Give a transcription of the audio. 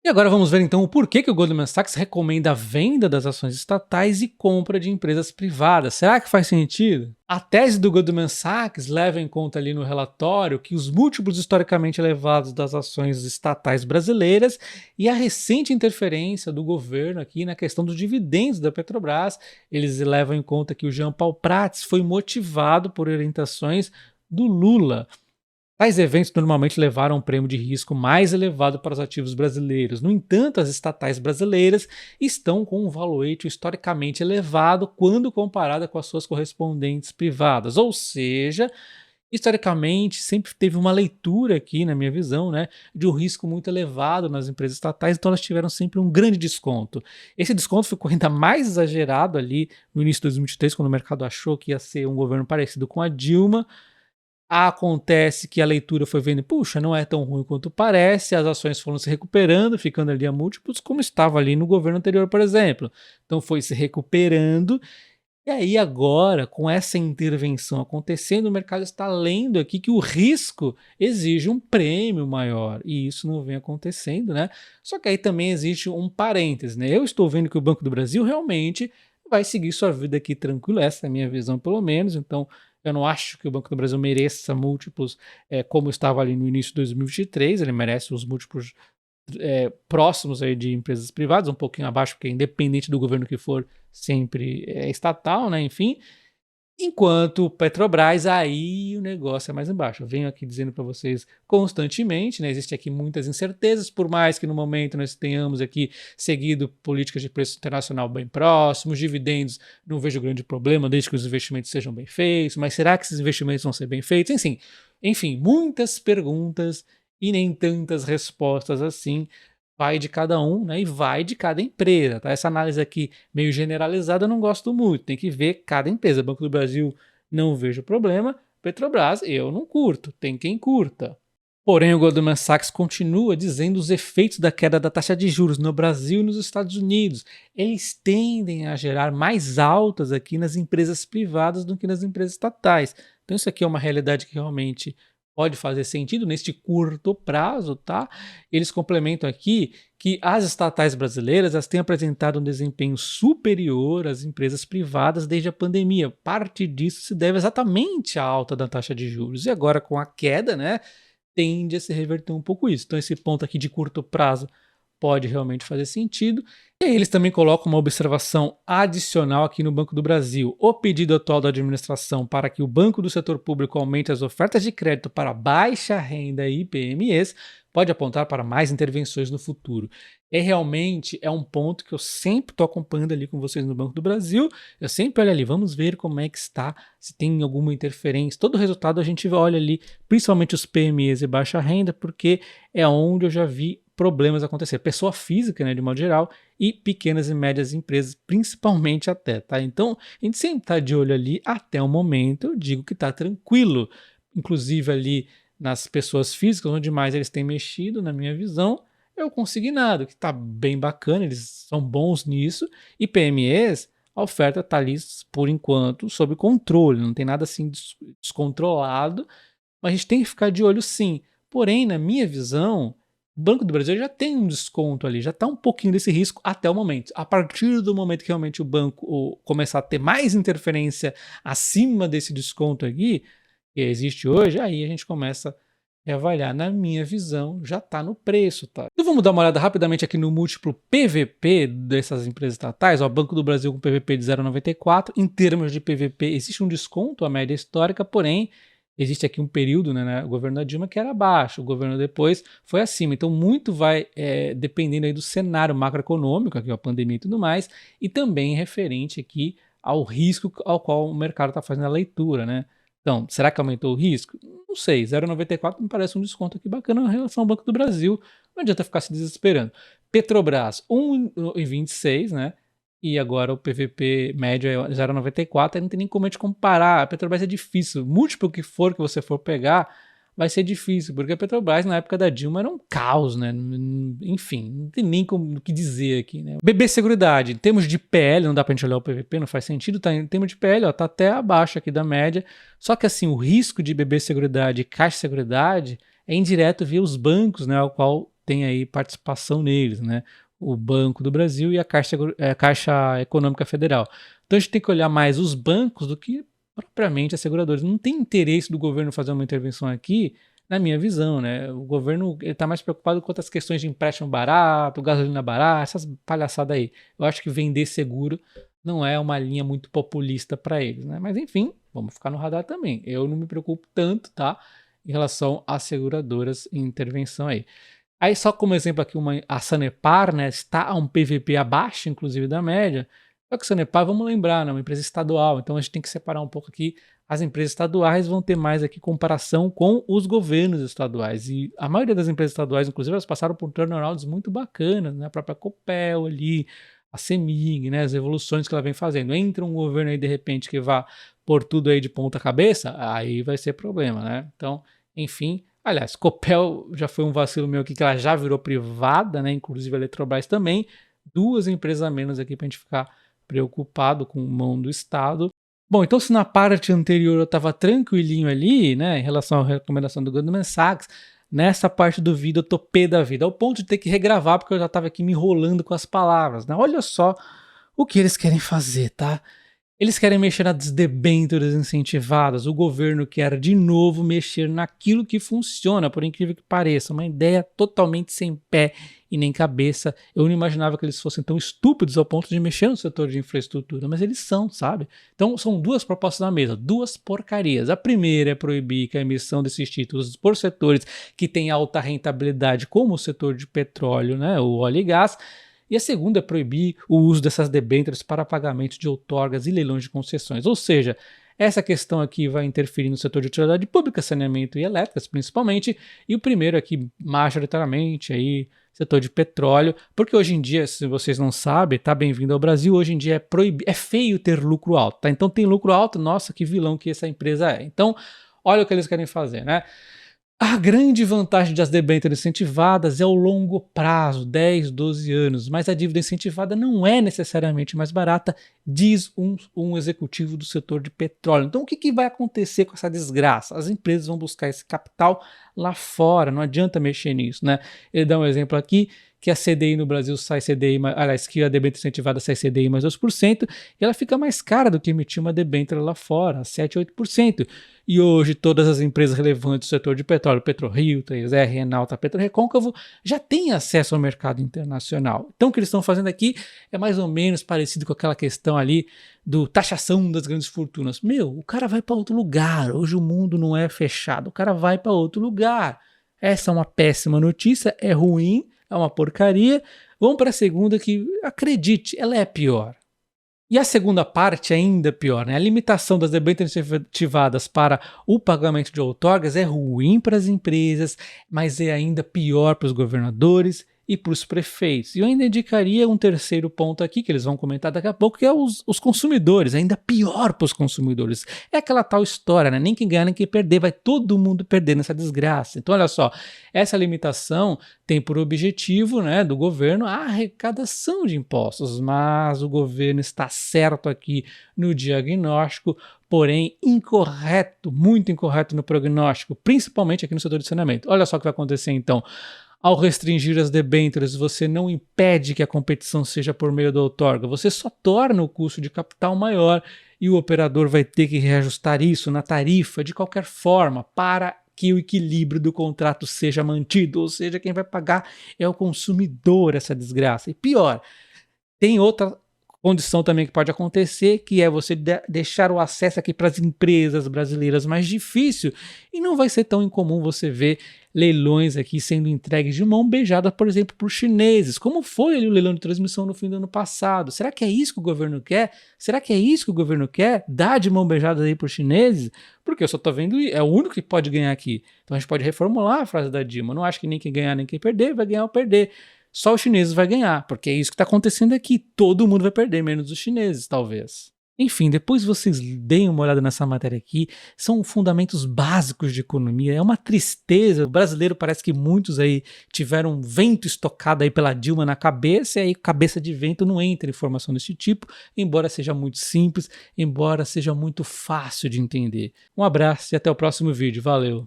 E agora vamos ver então o porquê que o Goldman Sachs recomenda a venda das ações estatais e compra de empresas privadas. Será que faz sentido? A tese do Goldman Sachs leva em conta ali no relatório que os múltiplos historicamente elevados das ações estatais brasileiras e a recente interferência do governo aqui na questão dos dividendos da Petrobras, eles levam em conta que o Jean Paul Prats foi motivado por orientações do Lula. Tais eventos normalmente levaram a um prêmio de risco mais elevado para os ativos brasileiros. No entanto, as estatais brasileiras estão com um valuation historicamente elevado quando comparada com as suas correspondentes privadas. Ou seja, historicamente sempre teve uma leitura aqui, na minha visão, né, de um risco muito elevado nas empresas estatais, então elas tiveram sempre um grande desconto. Esse desconto ficou ainda mais exagerado ali no início de 2023, quando o mercado achou que ia ser um governo parecido com a Dilma. Acontece que a leitura foi vendo, puxa, não é tão ruim quanto parece, as ações foram se recuperando, ficando ali a múltiplos, como estava ali no governo anterior, por exemplo. Então foi se recuperando, e aí agora, com essa intervenção acontecendo, o mercado está lendo aqui que o risco exige um prêmio maior, e isso não vem acontecendo, né? Só que aí também existe um parêntese, né? Eu estou vendo que o Banco do Brasil realmente vai seguir sua vida aqui tranquilo, essa é a minha visão pelo menos, então eu não acho que o Banco do Brasil mereça múltiplos como estava ali no início de 2023, ele merece os múltiplos próximos aí de empresas privadas, um pouquinho abaixo, porque independente do governo que for, sempre é estatal, né? Enfim. Enquanto Petrobras, aí o negócio é mais embaixo. Eu venho aqui dizendo para vocês constantemente, né? Existem aqui muitas incertezas, por mais que no momento nós tenhamos aqui seguido políticas de preço internacional bem próximos, dividendos, não vejo grande problema, desde que os investimentos sejam bem feitos, mas será que esses investimentos vão ser bem feitos? Enfim, muitas perguntas e nem tantas respostas assim. Vai de cada um, né? E vai de cada empresa, tá? Essa análise aqui meio generalizada eu não gosto muito. Tem que ver cada empresa. Banco do Brasil não vejo problema. Petrobras eu não curto. Tem quem curta. Porém, o Goldman Sachs continua dizendo os efeitos da queda da taxa de juros no Brasil e nos Estados Unidos. Eles tendem a gerar mais altas aqui nas empresas privadas do que nas empresas estatais. Então isso aqui é uma realidade que realmente pode fazer sentido neste curto prazo, tá? Eles complementam aqui que as estatais brasileiras elas têm apresentado um desempenho superior às empresas privadas desde a pandemia. Parte disso se deve exatamente à alta da taxa de juros. E agora com a queda, né, tende a se reverter um pouco isso. Então esse ponto aqui de curto prazo pode realmente fazer sentido. E aí eles também colocam uma observação adicional aqui no Banco do Brasil. O pedido atual da administração para que o Banco do Setor Público aumente as ofertas de crédito para baixa renda e PMEs pode apontar para mais intervenções no futuro. Realmente é um ponto que eu sempre estou acompanhando ali com vocês no Banco do Brasil. Eu sempre olho ali, vamos ver como é que está, se tem alguma interferência. Todo resultado a gente olha ali, principalmente os PMEs e baixa renda, porque é onde eu já vi problemas acontecer. Pessoa física, né, de modo geral, e pequenas e médias empresas, principalmente até, tá? Então, a gente sempre está de olho ali até o momento, eu digo que está tranquilo. Inclusive ali nas pessoas físicas, onde mais eles têm mexido, na minha visão, é o consignado, que está bem bacana, eles são bons nisso, e PMEs, a oferta está ali, por enquanto, sob controle, não tem nada assim descontrolado, mas a gente tem que ficar de olho sim. Porém, na minha visão, o Banco do Brasil já tem um desconto ali, já está um pouquinho desse risco até o momento. A partir do momento que realmente o banco começar a ter mais interferência acima desse desconto aqui, que existe hoje, aí a gente começa a reavaliar. Na minha visão, já está no preço, tá? Então vamos dar uma olhada rapidamente aqui no múltiplo PVP dessas empresas estatais. Ó, Banco do Brasil com PVP de 0,94. Em termos de PVP, existe um desconto à média histórica, porém, existe aqui um período, né, o governo da Dilma que era abaixo, o governo depois foi acima. Então, muito vai dependendo aí do cenário macroeconômico, aqui, a pandemia e tudo mais, e também referente aqui ao risco ao qual o mercado está fazendo a leitura, né? Então, será que aumentou o risco? Não sei, 0,94 me parece um desconto aqui bacana em relação ao Banco do Brasil, não adianta ficar se desesperando. Petrobras, 1,26, né? E agora o PVP médio é 0,94, aí não tem nem como a gente comparar. A Petrobras é difícil. Múltiplo que for que você for pegar, vai ser difícil, porque a Petrobras na época da Dilma era um caos, né? Enfim, não tem nem como o que dizer aqui, né? BB Seguridade, em termos de PL, não dá pra gente olhar o PVP, não faz sentido, tá? Em termos de PL, ó, tá até abaixo aqui da média. Só que assim, o risco de BB Seguridade e Caixa Seguridade é indireto via os bancos, né? Ao qual tem aí participação neles, né? O Banco do Brasil e a Caixa Econômica Federal. Então a gente tem que olhar mais os bancos do que propriamente as seguradoras. Não tem interesse do governo fazer uma intervenção aqui, na minha visão, né? O governo está mais preocupado com outras questões de empréstimo barato, gasolina barata, essas palhaçadas aí. Eu acho que vender seguro não é uma linha muito populista para eles, né? Mas enfim, vamos ficar no radar também. Eu não me preocupo tanto, tá? Em relação às seguradoras em intervenção aí. Aí só como exemplo aqui, a Sanepar, né, está a um PVP abaixo, inclusive, da média. Só que a Sanepar, vamos lembrar, né, uma empresa estadual, então a gente tem que separar um pouco aqui. As empresas estaduais vão ter mais aqui comparação com os governos estaduais. E a maioria das empresas estaduais, inclusive, elas passaram por turnarounds muito bacanas, né, a própria Copel ali, a CEMIG, né, as evoluções que ela vem fazendo. Entra um governo aí, de repente, que vá pôr tudo aí de ponta cabeça, aí vai ser problema, né? Então, enfim... Aliás, Copel já foi um vacilo meu aqui, que ela já virou privada, né? Inclusive a Eletrobras também. 2 empresas a menos aqui para a gente ficar preocupado com mão do Estado. Bom, então se na parte anterior eu estava tranquilinho ali, né? Em relação à recomendação do Goldman Sachs, nessa parte do vídeo eu tô pé da vida, ao ponto de ter que regravar, porque eu já estava aqui me enrolando com as palavras, né? Olha só o que eles querem fazer, tá? Eles querem mexer nas debêntures incentivadas, o governo quer de novo mexer naquilo que funciona, por incrível que pareça, uma ideia totalmente sem pé e nem cabeça. Eu não imaginava que eles fossem tão estúpidos ao ponto de mexer no setor de infraestrutura, mas eles são, sabe? Então são 2 propostas na mesa, 2 porcarias. A primeira é proibir que a emissão desses títulos por setores que têm alta rentabilidade, como o setor de petróleo, né, o óleo e gás. E a segunda é proibir o uso dessas debêntures para pagamento de outorgas e leilões de concessões. Ou seja, essa questão aqui vai interferir no setor de utilidade pública, saneamento e elétricas principalmente, e o primeiro aqui, majoritariamente, aí, setor de petróleo, porque hoje em dia, se vocês não sabem, tá bem-vindo ao Brasil, hoje em dia é feio ter lucro alto, tá? Então tem lucro alto, nossa, que vilão que essa empresa é. Então, olha o que eles querem fazer, né? A grande vantagem das debêntures incentivadas é o longo prazo, 10, 12 anos, mas a dívida incentivada não é necessariamente mais barata, diz um executivo do setor de petróleo. Então o que vai acontecer com essa desgraça? As empresas vão buscar esse capital lá fora, não adianta mexer nisso, né? Ele dá um exemplo aqui, que a CDI no Brasil sai CDI, aliás, que a debênture incentivada sai CDI mais 2%, e ela fica mais cara do que emitir uma debênture lá fora, 7, 8%. E hoje todas as empresas relevantes do setor de petróleo, PetroRio, 3R, Enalta, PetroRecôncavo, já têm acesso ao mercado internacional. Então o que eles estão fazendo aqui é mais ou menos parecido com aquela questão ali do taxação das grandes fortunas. Meu, o cara vai para outro lugar, hoje o mundo não é fechado, o cara vai para outro lugar. Essa é uma péssima notícia, é ruim, é uma porcaria. Vamos para a segunda que, acredite, ela é pior. E a segunda parte é ainda pior, né? A limitação das debêntures incentivadas para o pagamento de outorgas é ruim para as empresas, mas é ainda pior para os governadores e para os prefeitos. E eu ainda indicaria um terceiro ponto aqui, que eles vão comentar daqui a pouco, que é os consumidores, ainda pior para os consumidores. É aquela tal história, né? Nem quem ganhar, nem quem perder, vai todo mundo perder nessa desgraça. Então, olha só, essa limitação tem por objetivo, né, do governo a arrecadação de impostos, mas o governo está certo aqui no diagnóstico, porém incorreto, muito incorreto no prognóstico, principalmente aqui no setor de saneamento. Olha só o que vai acontecer então. Ao restringir as debêntures, você não impede que a competição seja por meio da outorga, você só torna o custo de capital maior e o operador vai ter que reajustar isso na tarifa de qualquer forma para que o equilíbrio do contrato seja mantido, ou seja, quem vai pagar é o consumidor essa desgraça. E pior, tem outra condição também que pode acontecer, que é você deixar o acesso aqui para as empresas brasileiras mais difícil, e não vai ser tão incomum você ver leilões aqui sendo entregues de mão beijada, por exemplo, por chineses, como foi ali o leilão de transmissão no fim do ano passado. Será que é isso que o governo quer? Será que é isso que o governo quer? Dar de mão beijada aí por chineses? Porque eu só tô vendo, é o único que pode ganhar aqui. Então a gente pode reformular a frase da Dilma, eu não acho que nem quem ganhar nem quem perder vai ganhar ou perder. Só os chineses vai ganhar, porque é isso que está acontecendo aqui. Todo mundo vai perder, menos os chineses, talvez. Enfim, depois vocês deem uma olhada nessa matéria aqui, são fundamentos básicos de economia, é uma tristeza. O brasileiro parece que muitos aí tiveram um vento estocado aí pela Dilma na cabeça, e aí cabeça de vento não entra informação desse tipo, embora seja muito simples, embora seja muito fácil de entender. Um abraço e até o próximo vídeo, valeu!